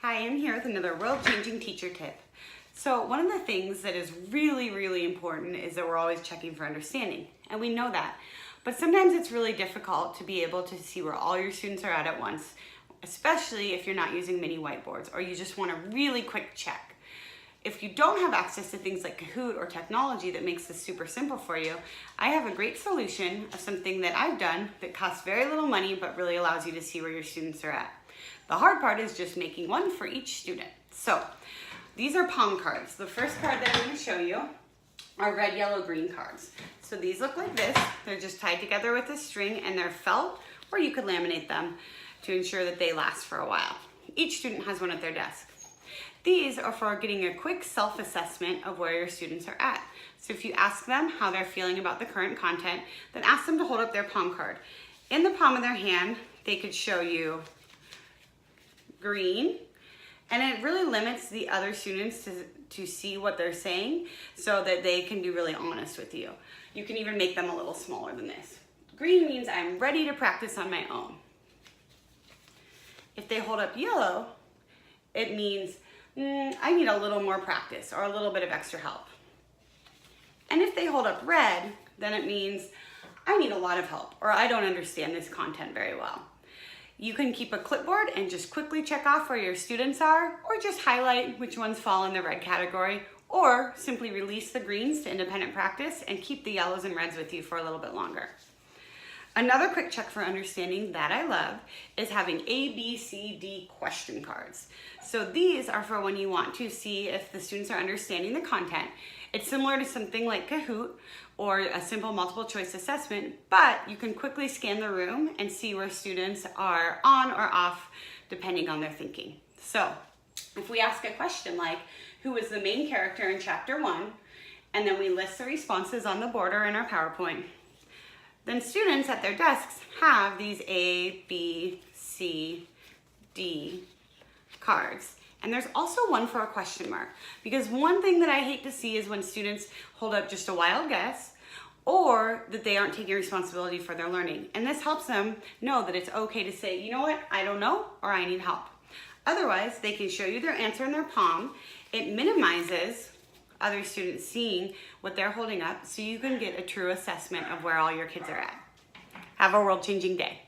Hi, I'm here with another world-changing teacher tip. So one of the things that is really important is that we're always checking for understanding, and we know that. But sometimes it's really difficult to be able to see where all your students are at once, especially if you're not using mini whiteboards or you just want a really quick check. If you don't have access to things like Kahoot or technology that makes this super simple for you, I have a great solution of something that I've done that costs very little money but really allows you to see where your students are at. The hard part is just making one for each student. So these are palm cards. The first card that I'm going to show you are red, yellow, green cards. So these look like this. They're just tied together with a string and they're felt, or you could laminate them to ensure that they last for a while. Each student has one at their desk. These are for getting a quick self-assessment of where your students are at. So if you ask them how they're feeling about the current content, then ask them to hold up their palm card. In the palm of their hand, they could show you green, and it really limits the other students to see what they're saying so that they can be really honest with you. You can even make them a little smaller than this. Green means I'm ready to practice on my own. If they hold up yellow, it means I need a little more practice or a little bit of extra help. And if they hold up red, then it means I need a lot of help or I don't understand this content very well. You can keep a clipboard and just quickly check off where your students are, or just highlight which ones fall in the red category, or simply release the greens to independent practice and keep the yellows and reds with you for a little bit longer. Another quick check for understanding that I love is having A, B, C, D question cards. So these are for when you want to see if the students are understanding the content. It's similar to something like Kahoot or a simple multiple choice assessment, but you can quickly scan the room and see where students are on or off depending on their thinking. So if we ask a question like, who is the main character in chapter 1? And then we list the responses on the border in our PowerPoint. Then students at their desks have these A, B, C, D cards. And there's also one for a question mark, because one thing that I hate to see is when students hold up just a wild guess or that they aren't taking responsibility for their learning. And this helps them know that it's okay to say, you know what, I don't know, or I need help. Otherwise, they can show you their answer in their palm. It minimizes other students seeing what they're holding up so you can get a true assessment of where all your kids are at. Have a world-changing day.